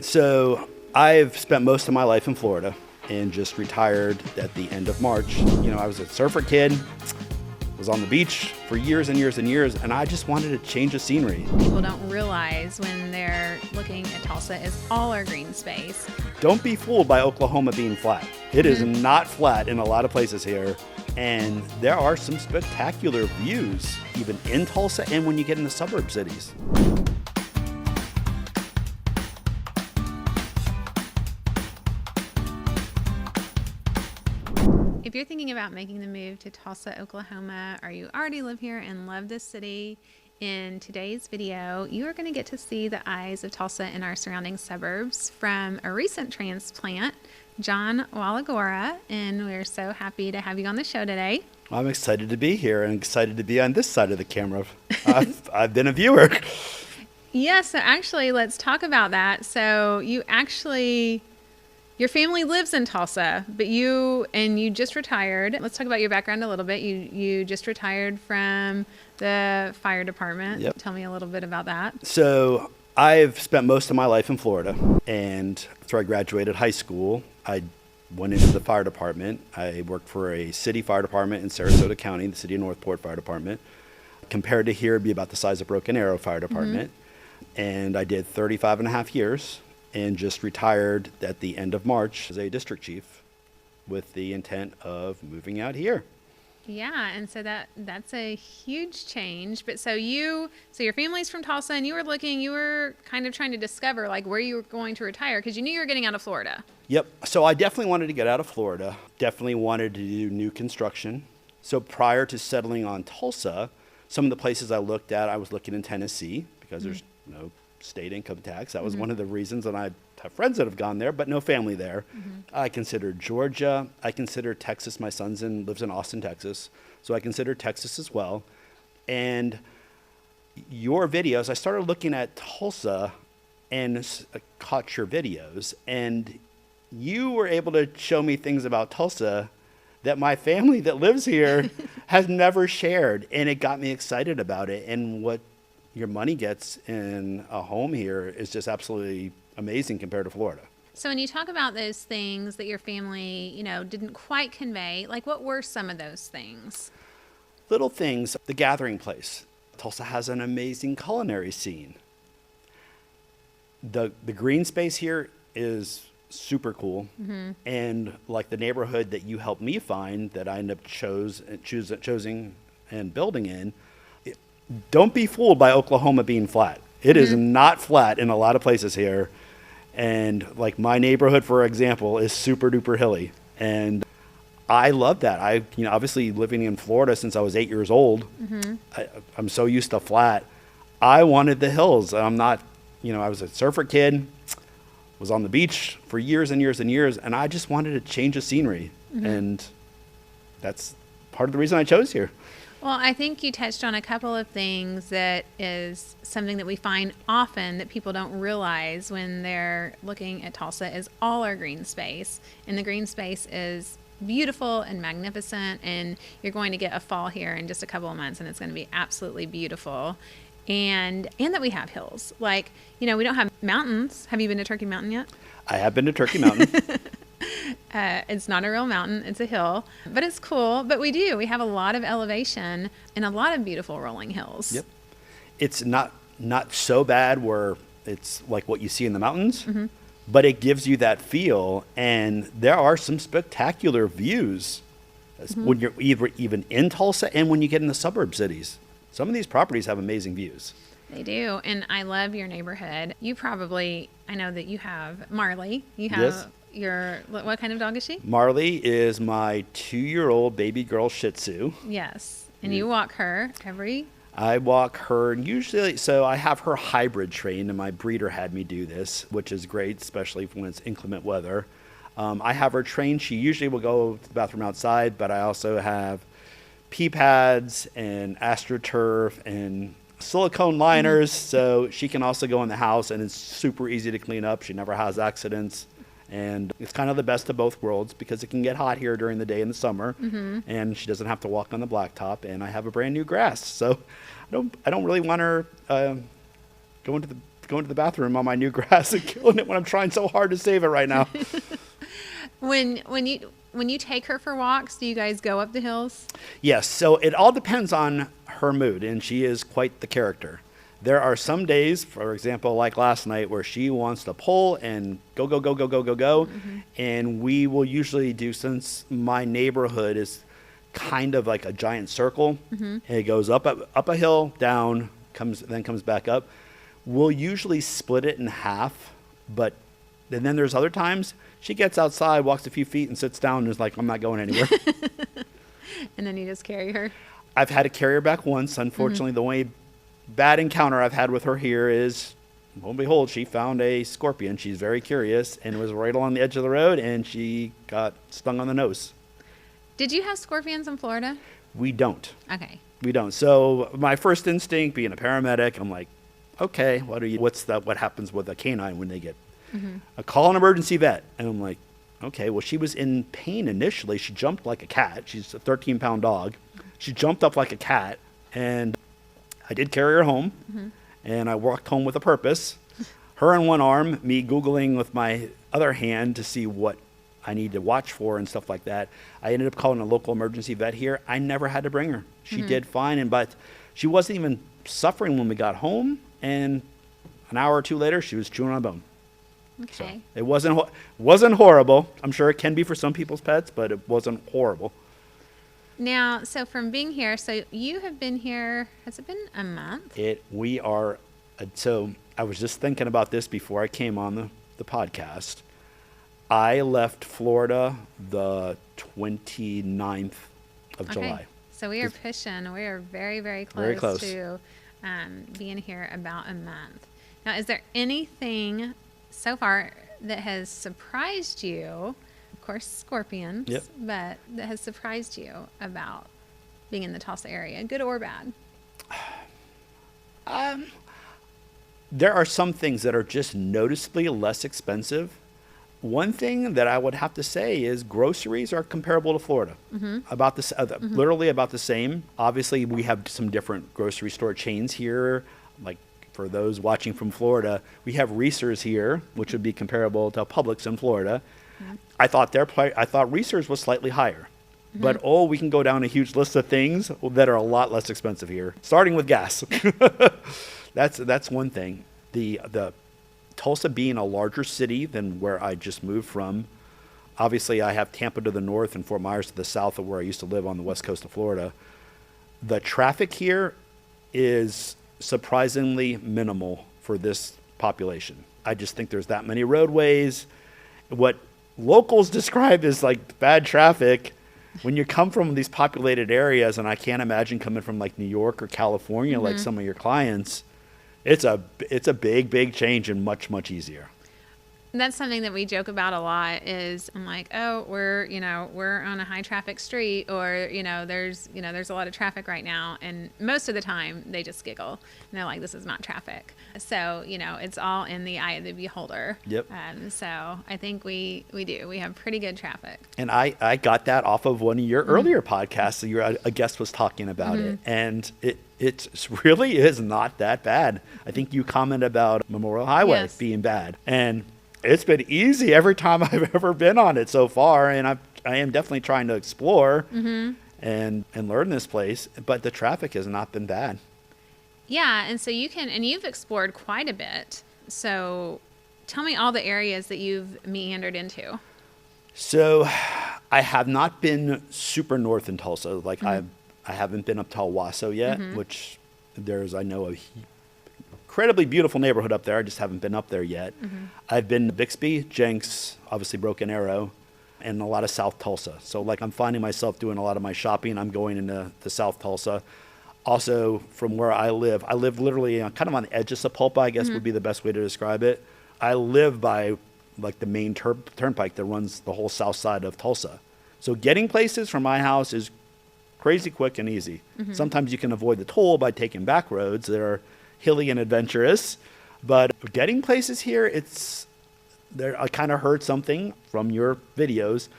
So I've spent most of my life in Florida and just retired at the end of March. You know, I was a surfer kid, was on the beach for years and years and years, and I just wanted to change the scenery. People don't realize when they're looking at Tulsa is all our green space. Don't be fooled by Oklahoma being flat. It is not flat in a lot of places here, and there are some spectacular views even in Tulsa and when you get in the suburb cities. If you're thinking about making the move to Tulsa, Oklahoma, or you already live here and love this city, in today's video, you are going to get to see the eyes of Tulsa and our surrounding suburbs from a recent transplant, John Walagora, and we're so happy to have you on the show today. I'm excited to be here and excited to be on this side of the camera. I've been a viewer. Yeah, so actually, let's talk about that. So your family lives in Tulsa, but you just retired. Let's talk about your background a little bit. You just retired from the fire department. Yep. Tell me a little bit about that. So I've spent most of my life in Florida, and after I graduated high school, I went into the fire department. I worked for a city fire department in Sarasota County, the city of Northport Fire Department. Compared to here, it'd be about the size of Broken Arrow Fire Department. And I did 35 and a half years. And just retired at the end of March as a district chief with the intent of moving out here. Yeah, and so that's a huge change. But so your family's from Tulsa, and you were kind of trying to discover like where you were going to retire because you knew you were getting out of Florida. Yep. So I definitely wanted to get out of Florida. Definitely wanted to do new construction. So prior to settling on Tulsa, some of the places I looked at, I was looking in Tennessee because there's no state income tax. That was one of the reasons, and I have friends that have gone there, but no family there. I considered Georgia. I considered Texas. My son lives in Austin, Texas, so I considered Texas as well. And your videos, I started looking at Tulsa and caught your videos, and you were able to show me things about Tulsa that my family that lives here has never shared, and it got me excited about it. And what your money gets in a home here is just absolutely amazing compared to Florida. So when you talk about those things that your family, didn't quite convey, like what were some of those things? Little things. The gathering place. Tulsa has an amazing culinary scene. The green space here is super cool. And like the neighborhood that you helped me find that I ended up choosing and building in, don't be fooled by Oklahoma being flat. It is not flat in a lot of places here. And like my neighborhood, for example, is super duper hilly. And I love that. Obviously living in Florida since I was 8 years old, I'm so used to flat. I wanted the hills. I'm not, I was a surfer kid, was on the beach for years and years and years, and I just wanted to change the scenery. And that's part of the reason I chose here. Well, I think you touched on a couple of things that is something that we find often that people don't realize when they're looking at Tulsa is all our green space. And the green space is beautiful and magnificent, and you're going to get a fall here in just a couple of months, and it's going to be absolutely beautiful. And that we have hills. Like, we don't have mountains. Have you been to Turkey Mountain yet? I have been to Turkey Mountain. It's not a real mountain, it's a hill, but it's cool. But we have a lot of elevation and a lot of beautiful rolling hills. Yep. It's not so bad where it's like what you see in the mountains, but it gives you that feel. And there are some spectacular views when you're even in Tulsa and when you get in the suburb cities. Some of these properties have amazing views. They do. And I love your neighborhood. I know that you have Marley. You have what kind of dog is she? Marley is my 2-year-old baby girl Shih Tzu. Yes. And you walk her I walk her usually, so I have her hybrid trained, and my breeder had me do this, which is great, especially when it's inclement weather. I have her trained. She usually will go to the bathroom outside, but I also have pee pads and AstroTurf and silicone liners, so she can also go in the house, and it's super easy to clean up. She never has accidents. And it's kind of the best of both worlds because it can get hot here during the day in the summer, and she doesn't have to walk on the blacktop. And I have a brand new grass, so I don't really want her going to the going to the bathroom on my new grass and killing it when I'm trying so hard to save it right now. When you take her for walks, do you guys go up the hills? Yes, so it all depends on her mood, and she is quite the character. There are some days, for example, like last night, where she wants to pull and go, go, go, go, go, go, go. And we will usually do, since my neighborhood is kind of like a giant circle, and it goes up a hill, down, then comes back up. We'll usually split it in half, and then there's other times she gets outside, walks a few feet, and sits down and is like, I'm not going anywhere. And then you just carry her? I've had to carry her back once. Unfortunately, the only bad encounter I've had with her here is, lo and behold, she found a scorpion. She's very curious, and it was right along the edge of the road, and she got stung on the nose. Did you have scorpions in Florida? We don't. Okay. We don't. So my first instinct, being a paramedic, I'm like, okay, what happens with a canine when they get a call an emergency vet? And I'm like, okay, well, she was in pain initially. She jumped like a cat. She's a 13-pound dog. She jumped up like a cat, and I did carry her home, and I walked home with a purpose. Her in one arm, me Googling with my other hand to see what I need to watch for and stuff like that. I ended up calling a local emergency vet here. I never had to bring her. She did fine, but she wasn't even suffering when we got home, and an hour or two later, she was chewing on a bone. Okay. So it wasn't horrible. I'm sure it can be for some people's pets, but it wasn't horrible. Now, so from being here, so you have been here, has it been a month? So I was just thinking about this before I came on the podcast. I left Florida the 29th of July. So we are pushing. We are very, very close, Very close. to being here about a month. Now, is there anything so far that has surprised you? Of course, scorpions, Yep. but that has surprised you about being in the Tulsa area, good or bad? There are some things that are just noticeably less expensive. One thing that I would have to say is groceries are comparable to Florida. About this, literally about the same. Obviously, we have some different grocery store chains here. Like for those watching from Florida, we have Reese's here, which would be comparable to Publix in Florida. I thought Reese's was slightly higher. But we can go down a huge list of things that are a lot less expensive here, starting with gas. That's one thing. The Tulsa being a larger city than where I just moved from. Obviously, I have Tampa to the north and Fort Myers to the south of where I used to live on the west coast of Florida. The traffic here is surprisingly minimal for this population. I just think there's that many roadways. What locals describe as like bad traffic, when you come from these populated areas, and I can't imagine coming from like New York or California, like some of your clients, it's a big, big change and much, much easier. That's something that we joke about a lot is I'm like, oh, we're on a high traffic street, or, there's a lot of traffic right now. And most of the time they just giggle and they're like, this is not traffic. So, it's all in the eye of the beholder. Yep. So I think we have pretty good traffic. And I got that off of one of your earlier podcasts. A guest was talking about it, and it really is not that bad. I think you commented about Memorial Highway being bad, and it's been easy every time I've ever been on it so far, and I am definitely trying to explore and learn this place, but the traffic has not been bad. Yeah, and so you've explored quite a bit. So tell me all the areas that you've meandered into. So I have not been super north in Tulsa. Like I haven't been up to El Waso yet, which I know a incredibly beautiful neighborhood up there. I just haven't been up there yet. I've been to Bixby, Jenks, obviously Broken Arrow, and a lot of South Tulsa. So like I'm finding myself doing a lot of my shopping. I'm going into the South Tulsa. Also, from where I live literally kind of on the edge of Sapulpa, I guess would be the best way to describe it. I live by like the main turnpike that runs the whole south side of Tulsa. So getting places from my house is crazy quick and easy. Sometimes you can avoid the toll by taking back roads that are hilly and adventurous, but getting places here, I kind of heard something from your videos,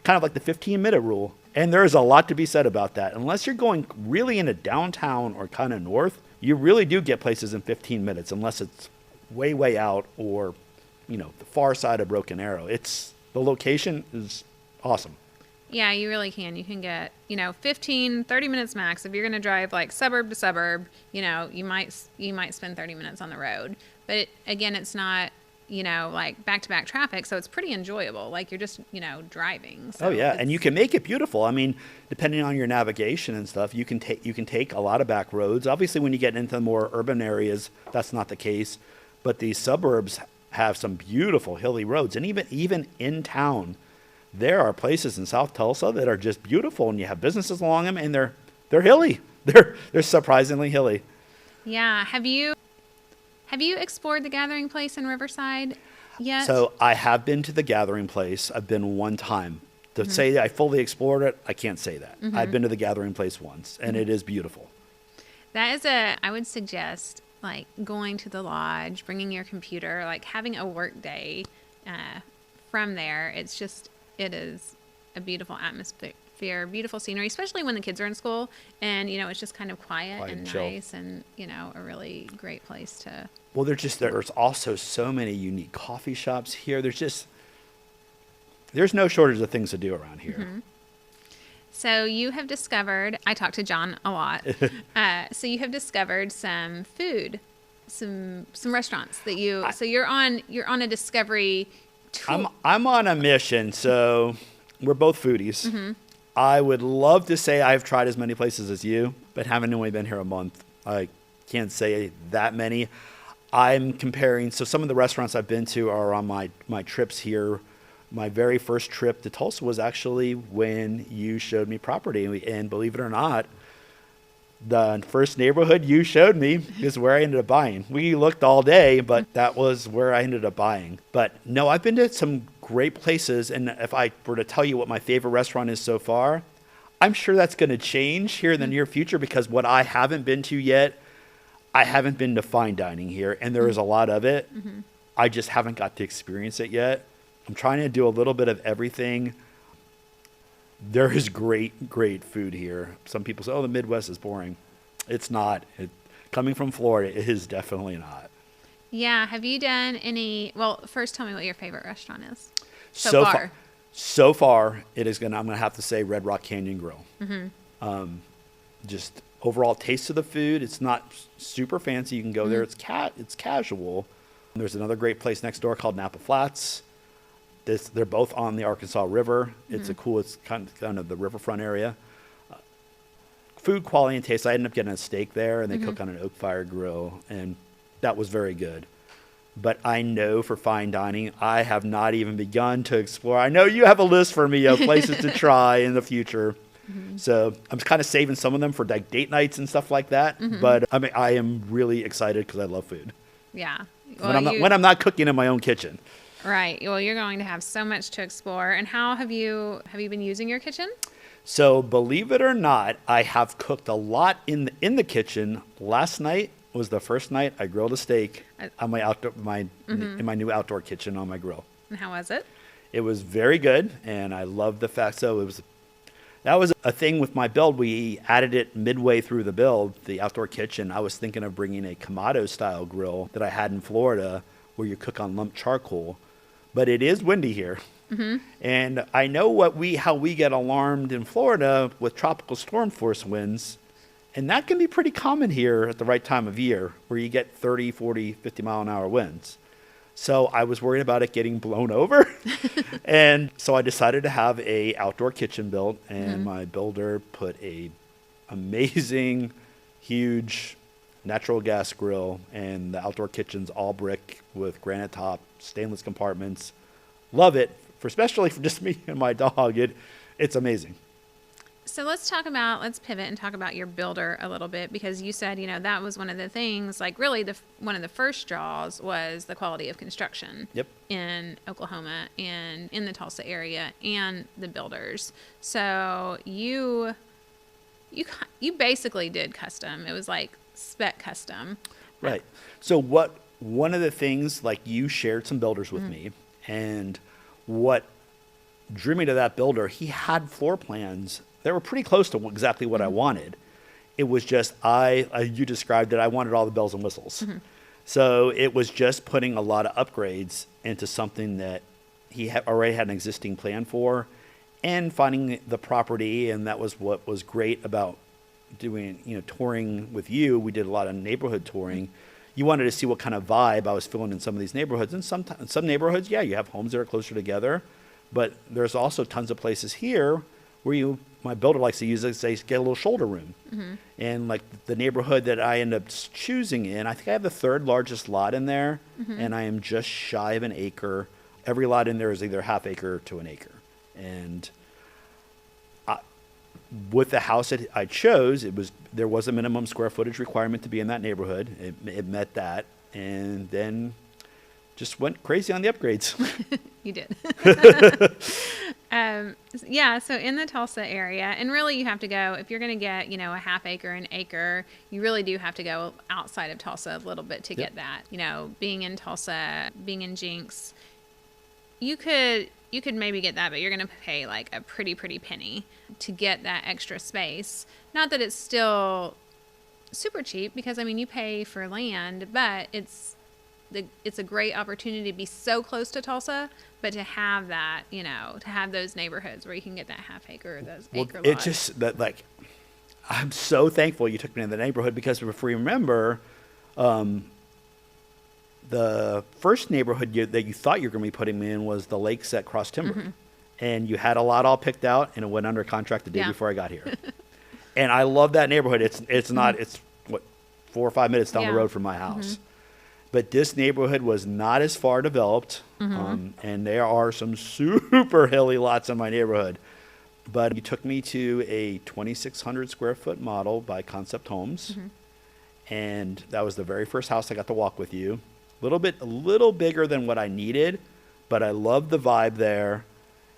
kind of like the 15-minute rule. And there's a lot to be said about that. Unless you're going really into downtown or kind of north, you really do get places in 15 minutes, unless it's way out or, the far side of Broken Arrow. The location is awesome. Yeah, you really can. You can get, 15, 30 minutes max. If you're going to drive like suburb to suburb, you might spend 30 minutes on the road. But again, it's not, like back-to-back traffic, so it's pretty enjoyable. Like you're just, driving. So oh yeah, and you can make it beautiful. I mean, depending on your navigation and stuff, you can take a lot of back roads. Obviously, when you get into more urban areas, that's not the case. But these suburbs have some beautiful hilly roads, and even in town, there are places in South Tulsa that are just beautiful, and you have businesses along them, and they're hilly. They're surprisingly hilly. Yeah. Have you explored the Gathering Place in Riverside yet? So I have been to the Gathering Place. I've been one time. To say I fully explored it, I can't say that. I've been to the Gathering Place once, and it is beautiful. That is I would suggest like going to the lodge, bringing your computer, like having a work day from there. It is a beautiful atmosphere, beautiful scenery, especially when the kids are in school and, it's just kind of quiet and nice and, a really great place to. Well, there's also so many unique coffee shops here. There's no shortage of things to do around here. Mm-hmm. So you have discovered, I talked to John a lot. So you have discovered some food, some restaurants that so you're on a discovery tour. I'm on a mission, so we're both foodies. Mm-hmm. I would love to say I've tried as many places as you, but having only been here a month, I can't say that many. I'm comparing, so some of the restaurants I've been to are on my trips here. My very first trip to Tulsa was actually when you showed me property, and believe it or not, the first neighborhood you showed me is where I ended up buying. We looked all day, but that was where I ended up buying. But no, I've been to some great places, and if I were to tell you what my favorite restaurant is so far, I'm sure that's going to change here in the near future, because what I haven't been to yet, I haven't been to fine dining here, and there is a lot of it. Mm-hmm. I just haven't got to experience it yet. I'm trying to do a little bit of everything. There is great food here. Some people say, the Midwest is boring. It's not. Coming from Florida, it is definitely not. Yeah. Have you done any, first tell me what your favorite restaurant is so far. So far, I'm going to have to say Red Rock Canyon Grill. Mm-hmm. Just overall taste of the food. It's not super fancy. You can go there. It's casual. There's another great place next door called Napa Flats. They're both on the Arkansas River. It's it's kind of the riverfront area. Food quality and taste. I ended up getting a steak there, and they cook on an oak fire grill, and that was very good. But I know for fine dining, I have not even begun to explore. I know you have a list for me of places to try in the future. Mm-hmm. So I'm kind of saving some of them for like date nights and stuff like that. Mm-hmm. But I am really excited because I love food. Yeah. When I'm not cooking in my own kitchen. Right. Well, you're going to have so much to explore. And how have you been using your kitchen? So believe it or not, I have cooked a lot in the kitchen. Last night was the first night I grilled a steak on in my new outdoor kitchen on my grill. And how was it? It was very good, and I love the fact. So that was a thing with my build. We added it midway through the build, the outdoor kitchen. I was thinking of bringing a Commute style grill that I had in Florida, where you cook on lump charcoal. But it is windy here. Mm-hmm. And I know how we get alarmed in Florida with tropical storm force winds. And that can be pretty common here at the right time of year, where you get 30, 40, 50 mile an hour winds. So I was worried about it getting blown over. And so I decided to have a outdoor kitchen built, and my builder put a amazing, huge natural gas grill, and the outdoor kitchen's all brick with granite top, stainless compartments. Love it, especially for just me and my dog. It's amazing. So let's pivot and talk about your builder a little bit, because you said, that was one of the things, like really one of the first draws was the quality of construction. Yep. In Oklahoma and in the Tulsa area and the builders. So you basically did custom. It was like spec custom. Right. So one of the things, like, you shared some builders with me, and what drew me to that builder, he had floor plans that were pretty close to exactly what I wanted. It was just, you described it, I wanted all the bells and whistles. Mm-hmm. So it was just putting a lot of upgrades into something that he already had an existing plan for, and finding the property. And that was what was great about doing, touring with you. We did a lot of neighborhood touring. You wanted to see what kind of vibe I was feeling in some of these neighborhoods. And some neighborhoods, yeah, you have homes that are closer together, but there's also tons of places here where my builder likes to use it, say, get a little shoulder room. And like the neighborhood that I end up choosing in, I think I have the third largest lot in there, and I am just shy of an acre. Every lot in there is either half acre to an acre. And with the house that I chose, there was a minimum square footage requirement to be in that neighborhood. It met that, and then just went crazy on the upgrades. You did. So in the Tulsa area, and really you have to go, if you're going to get, a half acre, an acre, you really do have to go outside of Tulsa a little bit to get that. Being in Tulsa, being in Jenks, you could maybe get that, but you're going to pay like a pretty penny to get that extra space. Not that it's still super cheap, because you pay for land, but it's a great opportunity to be so close to Tulsa, but to have that, to have those neighborhoods where you can get that half acre or those acre lots. It's just that, like, I'm so thankful you took me in the neighborhood, because if we remember, the first neighborhood that you thought you were going to be putting me in was the Lakes at Cross Timber. And you had a lot all picked out, and it went under contract the day before I got here. And I love that neighborhood. It's not, it's what, 4 or 5 minutes down the road from my house. But this neighborhood was not as far developed, and there are some super hilly lots in my neighborhood. But you took me to a 2,600 square foot model by Concept Homes, and that was the very first house I got to walk with you. A little bigger than what I needed, but I loved the vibe there.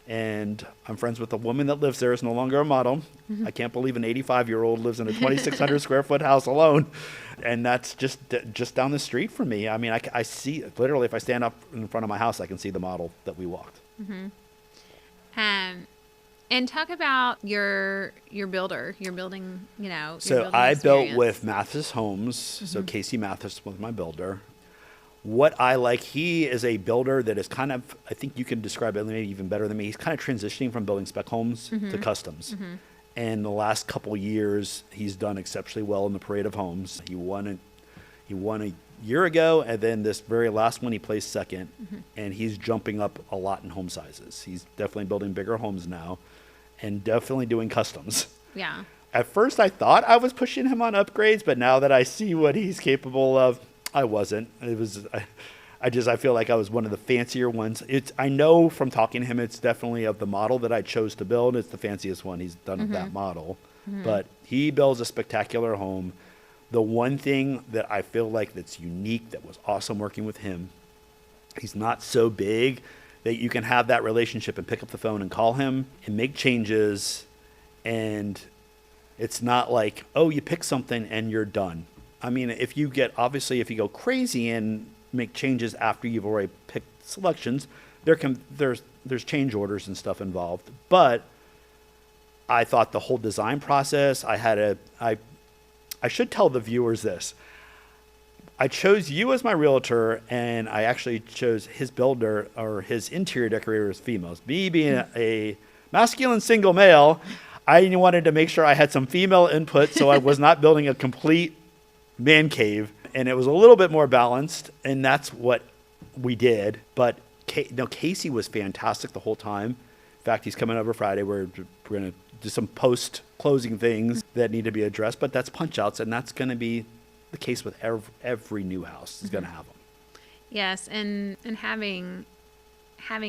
And I'm friends with the woman that lives there. Is no longer a model. I can't believe an 85-year-old lives in a 2,600 square foot house alone. And that's just down the street from me. I see, literally, if I stand up in front of my house, I can see the model that we walked. And talk about your builder, your building, So I built with Mathis Homes. So Casey Mathis was my builder. What I like, he is a builder that is kind of, I think you can describe it maybe even better than me. He's kind of transitioning from building spec homes to customs. And the last couple years, he's done exceptionally well in the parade of homes. He won a year ago, and then this very last one, he placed second. And he's jumping up a lot in home sizes. He's definitely building bigger homes now, and definitely doing customs. Yeah. At first, I thought I was pushing him on upgrades, but now that I see what he's capable of, I wasn't. I feel like I was one of the fancier ones. I know from talking to him, it's definitely of the model that I chose to build. It's the fanciest one he's done of that model. But he builds a spectacular home. The one thing that I feel like that's unique, that was awesome working with him, he's not so big that you can have that relationship and pick up the phone and call him and make changes. And it's not like, oh, you pick something and you're done. If you go crazy and make changes after you've already picked selections, there's change orders and stuff involved. But I thought the whole design process, I should tell the viewers this. I chose you as my realtor, and I actually chose his builder or his interior decorator as females. Me being a masculine single male, I wanted to make sure I had some female input, so I was not building a complete man cave, and it was a little bit more balanced, and that's what we did. But Casey was fantastic the whole time. In fact, he's coming over Friday. We're going to do some post-closing things that need to be addressed, but that's punch-outs, and that's going to be the case with every new house is going to have them. Yes, and having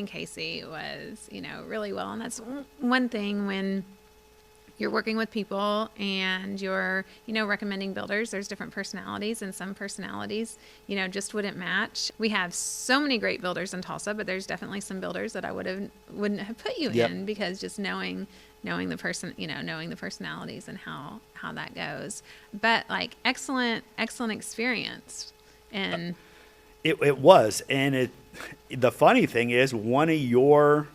Casey was, really well, and that's one thing when you're working with people and you're, recommending builders. There's different personalities, and some personalities, just wouldn't match. We have so many great builders in Tulsa, but there's definitely some builders that I wouldn't have put you in, because just knowing the person, knowing the personalities and how that goes. But like excellent experience. And it was. And the funny thing is, one of your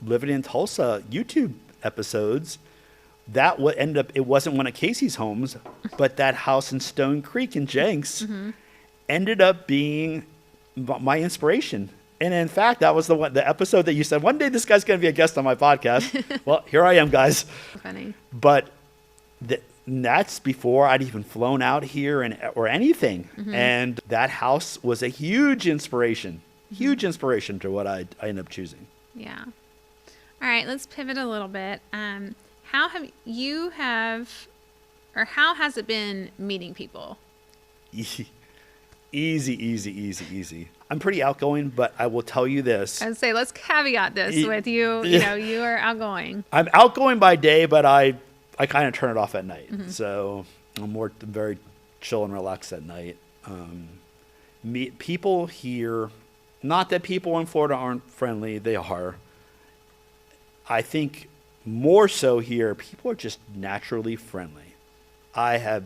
Living in Tulsa YouTube episodes, that would end up, it wasn't one of Casey's homes, but that house in Stone Creek in Jenks. ended up being my inspiration. And in fact, that was the episode that you said, one day this guy's going to be a guest on my podcast. Well, here I am, guys. Funny. But that's before I'd even flown out here or anything. And that house was a huge inspiration to what I ended up choosing. Yeah. All right, let's pivot a little bit. How has it been meeting people? Easy. I'm pretty outgoing, but I will tell you this. I'd say let's caveat this with you. You know, you are outgoing. I'm outgoing by day, but I kind of turn it off at night. So I'm very chill and relaxed at night. Meet people here. Not that people in Florida aren't friendly. They are. I think more so here, people are just naturally friendly. I have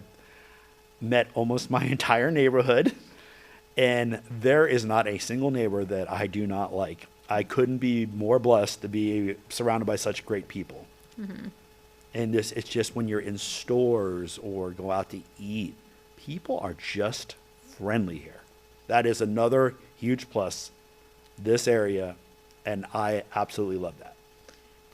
met almost my entire neighborhood, and there is not a single neighbor that I do not like. I couldn't be more blessed to be surrounded by such great people. And it's just when you're in stores or go out to eat, people are just friendly here. That is another huge plus, this area, and I absolutely love that.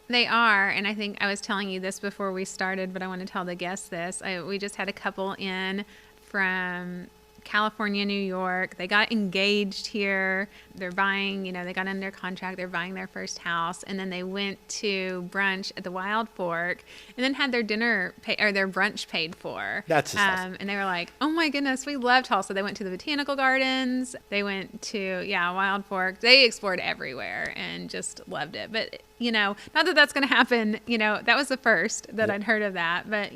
They are, and I think I was telling you this before we started, but I want to tell the guests this. We just had a couple in from California, New York. They got engaged here. They're buying, they got under contract. They're buying their first house. And then they went to brunch at the Wild Fork and then had their their brunch paid for. That's just awesome. And they were like, oh my goodness, we love Tulsa. They went to the botanical gardens. They went to, Wild Fork. They explored everywhere and just loved it. But, not that that's going to happen. That was the first that I'd heard of that. But,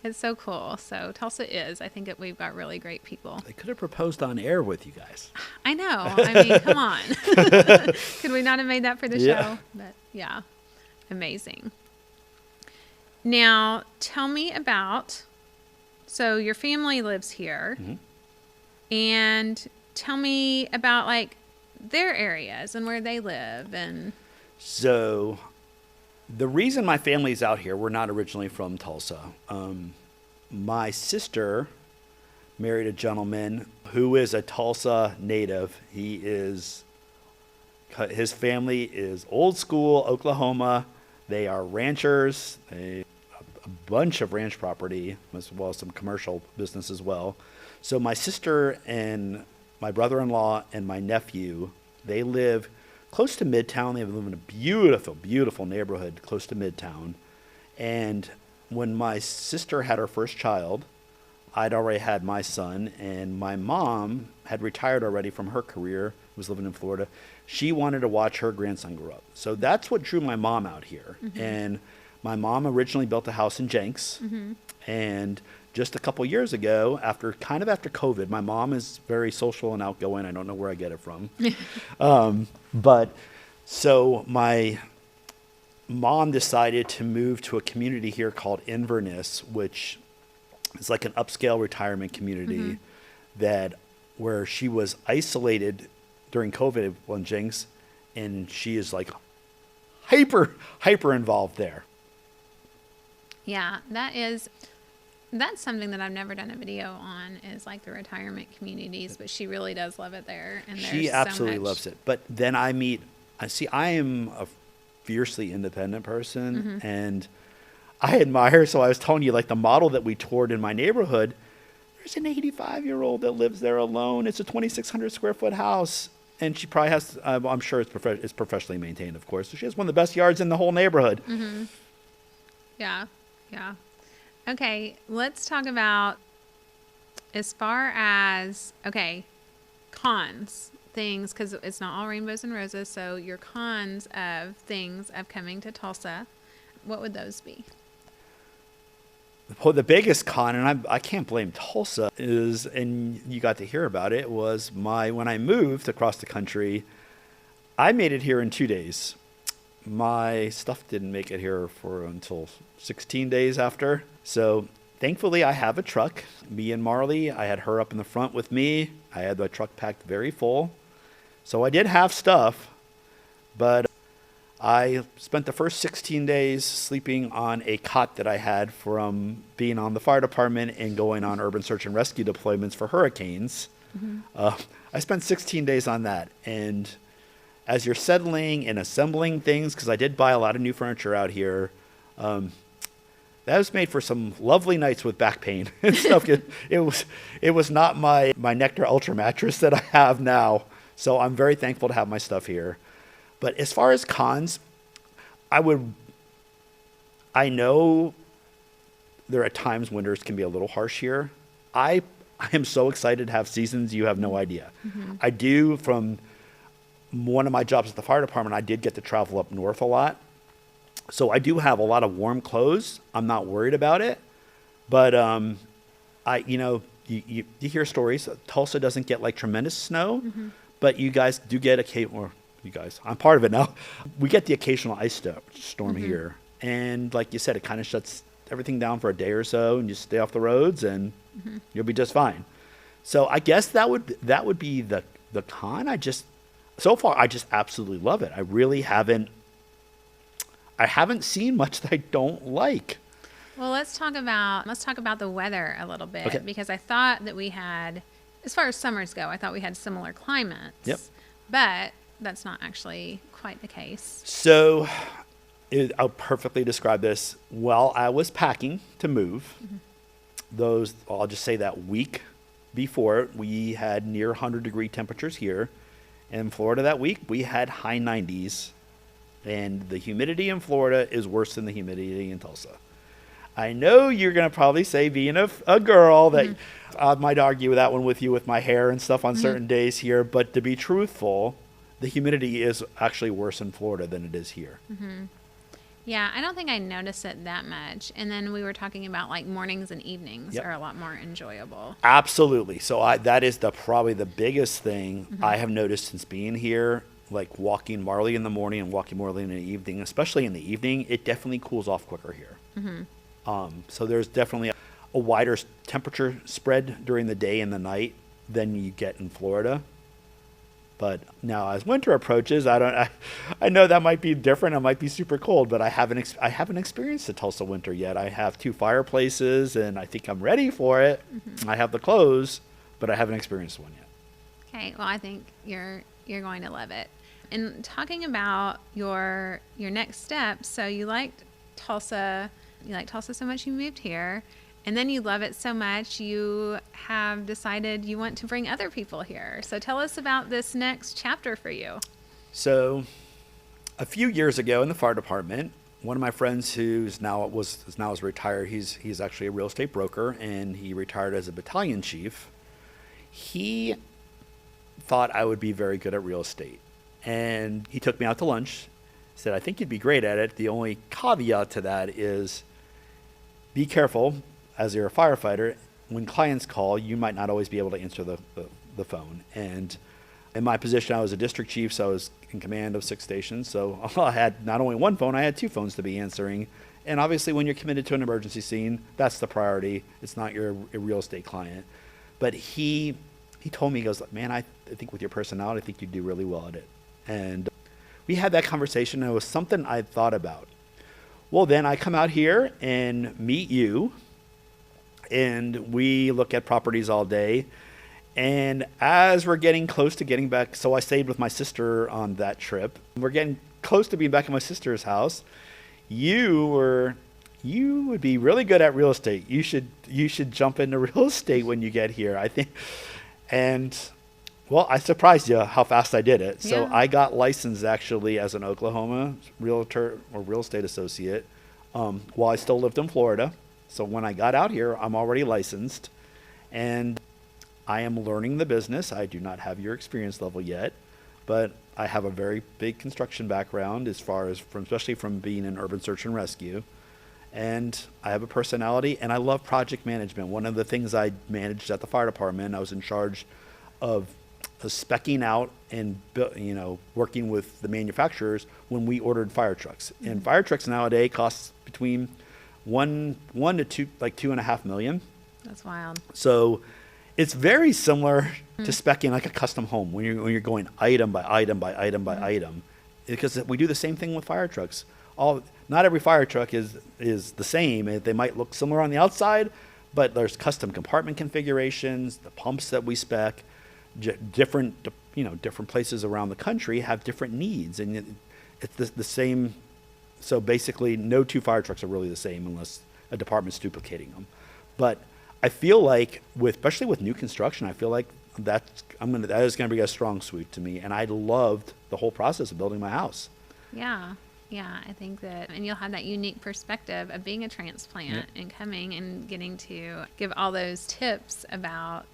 it's so cool. So Tulsa is. I think we've got really great people. They could have proposed on air with you guys. I know. I mean, come on. Could we not have made that for the show? But yeah, amazing. Now, tell me about, so your family lives here. And tell me about their areas and where they live. And so the reason my family's out here, we're not originally from Tulsa. My sister married a gentleman who is a Tulsa native. His family is old school Oklahoma. They are ranchers. A bunch of ranch property, as well as some commercial business as well. So my sister and my brother-in-law and my nephew, they live close to Midtown. They live in a beautiful, beautiful neighborhood close to Midtown. And when my sister had her first child, I'd already had my son, and my mom had retired already from her career, was living in Florida. She wanted to watch her grandson grow up. So that's what drew my mom out here. And my mom originally built a house in Jenks. And just a couple years ago, after COVID, my mom is very social and outgoing. I don't know where I get it from. But so my mom decided to move to a community here called Inverness, which is like an upscale retirement community where she was isolated during COVID on Jenks, and she is hyper involved there. Yeah, that's something that I've never done a video on, is the retirement communities, but she really does love it there. And she absolutely loves it. But then I am a fiercely independent person, and I admire, so I was telling you, the model that we toured in my neighborhood, there's an 85-year-old that lives there alone. It's a 2,600 square foot house. And she probably has, I'm sure it's professionally maintained, of course. So she has one of the best yards in the whole neighborhood. Yeah. Okay, let's talk about, as far as, cons, things, because it's not all rainbows and roses. So your cons of things of coming to Tulsa, what would those be? Well, the biggest con, and I can't blame Tulsa, is, and you got to hear about it, was when I moved across the country, I made it here in 2 days. My stuff didn't make it here until 16 days after. So thankfully, I have a truck. Me and Marley, I had her up in the front with me. I had my truck packed very full. So I did have stuff, but I spent the first 16 days sleeping on a cot that I had from being on the fire department and going on urban search and rescue deployments for hurricanes. I spent 16 days on that. And as you're settling and assembling things, because I did buy a lot of new furniture out here, that was made for some lovely nights with back pain and stuff. It was not my Nectar Ultra mattress that I have now. So I'm very thankful to have my stuff here. But as far as cons, I know there are times winters can be a little harsh here. I am so excited to have seasons you have no idea. I do, from one of my jobs at the fire department, I did get to travel up north a lot. So I do have a lot of warm clothes. I'm not worried about it. But you hear stories. Tulsa doesn't get like tremendous snow, but you guys do get I'm part of it now. We get the occasional ice storm here. And like you said, it kind of shuts everything down for a day or so, and you stay off the roads and you'll be just fine. So I guess that would be the con. So far I just absolutely love it. I really haven't seen much that I don't like. Well, let's talk about the weather a little bit, Okay. because I thought that we had, as far as summers go, I thought we had similar climates. Yep. But that's not actually quite the case. So I'll perfectly describe this. While I was packing to move, I'll just say that week before, we had near 100-degree temperatures here. In Florida that week, we had high 90s. And the humidity in Florida is worse than the humidity in Tulsa. I know you're going to probably say, being a girl, that I might argue that one with you with my hair and stuff on certain days here. But to be truthful, the humidity is actually worse in Florida than it is here. Yeah, I don't think I noticed it that much. And then we were talking about like mornings and evenings Yep. are a lot more enjoyable. Absolutely. So that is probably the biggest thing I have noticed since being here. Like walking Marley in the morning and walking Marley in the evening, especially in the evening, it definitely cools off quicker here. So there's definitely a wider temperature spread during the day and the night than you get in Florida. But now, as winter approaches, I know that might be different. It might be super cold, but I haven't experienced the Tulsa winter yet. I have 2 fireplaces, and I think I'm ready for it. I have the clothes, but I haven't experienced one yet. Okay, well, I think you're going to love it. And talking about your next steps, so you liked Tulsa so much you moved here, and then you love it so much you have decided you want to bring other people here. So tell us about this next chapter for you. So a few years ago in the fire department, one of my friends who's now is retired, he's actually a real estate broker, and he retired as a battalion chief. He thought I would be very good at real estate. And he took me out to lunch, said, I think you'd be great at it. The only caveat to that is be careful, as you're a firefighter, when clients call, you might not always be able to answer the phone. And in my position, I was a district chief, so I was in command of 6 stations. So I had not only one phone, I had 2 phones to be answering. And obviously, when you're committed to an emergency scene, that's the priority. It's not your real estate client. But he told me, he goes, man, I think with your personality, I think you'd do really well at it. And we had that conversation, and it was something I thought about. Well, then I come out here and meet you, and we look at properties all day. And as we're getting close to getting back, so I stayed with my sister on that trip. We're getting close to being back at my sister's house. You would be really good at real estate. You should jump into real estate when you get here, I think. And well, I surprised you how fast I did it. So Yeah. I got licensed actually as an Oklahoma realtor or real estate associate while I still lived in Florida. So when I got out here, I'm already licensed, and I am learning the business. I do not have your experience level yet, but I have a very big construction background especially from being in urban search and rescue. And I have a personality, and I love project management. One of the things I managed at the fire department, I was in charge of speccing out and working with the manufacturers when we ordered fire trucks. And fire trucks nowadays cost between one to two, like $2.5 million. That's wild. So it's very similar to speccing like a custom home when you're going item by item by item by item. because we do the same thing with fire trucks. Not every fire truck is the same. They might look similar on the outside, but there's custom compartment configurations, the pumps that we spec, different places around the country have different needs, and it's the same. So basically, no two fire trucks are really the same unless a department's duplicating them. But I feel like, especially with new construction, I feel like that is going to be a strong suit to me, and I loved the whole process of building my house. Yeah. Yeah, I think that, and you'll have that unique perspective of being a transplant and coming and getting to give all those tips about,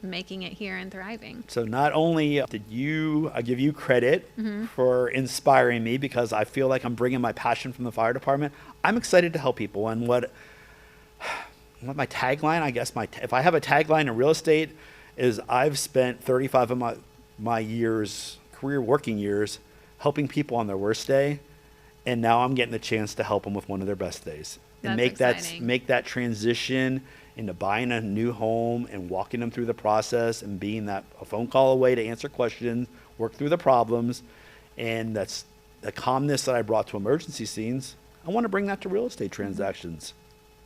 making it here and thriving. So not only I give you credit for inspiring me, because I feel like I'm bringing my passion from the fire department. I'm excited to help people. And what my tagline, I guess, if I have a tagline in real estate, is I've spent 35 of my career working years helping people on their worst day, and now I'm getting the chance to help them with one of their best days. And make that transition into buying a new home and walking them through the process and being a phone call away to answer questions, work through the problems. And that's the calmness that I brought to emergency scenes. I want to bring that to real estate transactions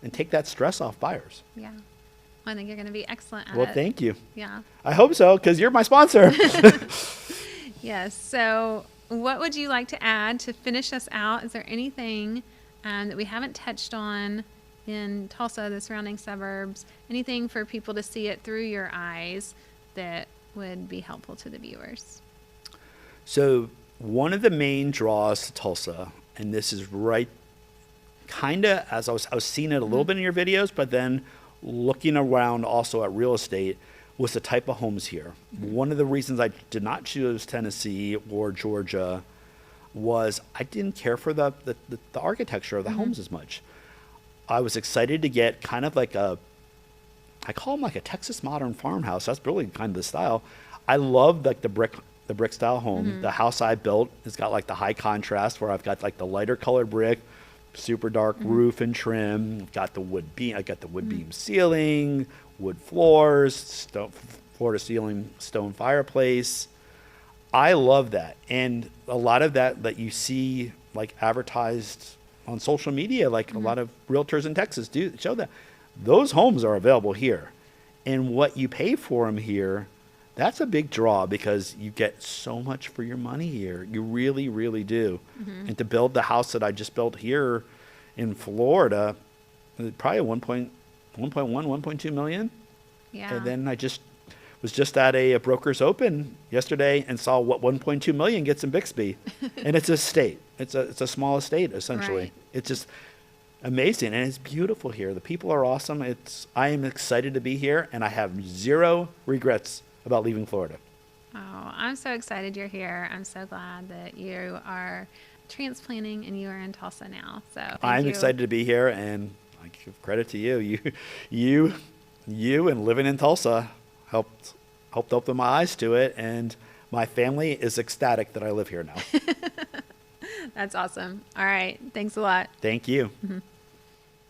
and take that stress off buyers. Yeah. I think you're going to be excellent at it. Well, thank you. Yeah. I hope so, because you're my sponsor. Yes. So what would you like to add to finish us out? Is there anything that we haven't touched on in Tulsa, the surrounding suburbs, anything for people to see it through your eyes that would be helpful to the viewers? So one of the main draws to Tulsa, and this is right kind of as I was seeing it a little bit in your videos, but then looking around also at real estate, was the type of homes here. One of the reasons I did not choose Tennessee or Georgia was I didn't care for the architecture of the homes as much. I was excited to get kind of like I call them like a Texas modern farmhouse. That's really kind of the style. I love like the brick style home. The house I built has got like the high contrast where I've got like the lighter colored brick, super dark roof and trim. Got the wood beam. I got the wood beam ceiling, wood floors, floor to ceiling stone fireplace. I love that, and a lot of that you see like advertised on social media, like a lot of realtors in Texas do show that those homes are available here, and what you pay for them here, that's a big draw because you get so much for your money here. You really, really do. And to build the house that I just built here in Florida, probably 1.2 million. Yeah. And then I was just at a Brokers Open yesterday and saw what 1.2 million gets in Bixby. And it's a state. It's a small estate, essentially. Right. It's just amazing, and it's beautiful here. The people are awesome. I am excited to be here, and I have zero regrets about leaving Florida. Oh, I'm so excited you're here. I'm so glad that you are transplanting and you are in Tulsa now. So I'm excited to be here, and I give credit to you. You and living in Tulsa helped open my eyes to it, and my family is ecstatic that I live here now. That's awesome. All right. Thanks a lot. Thank you.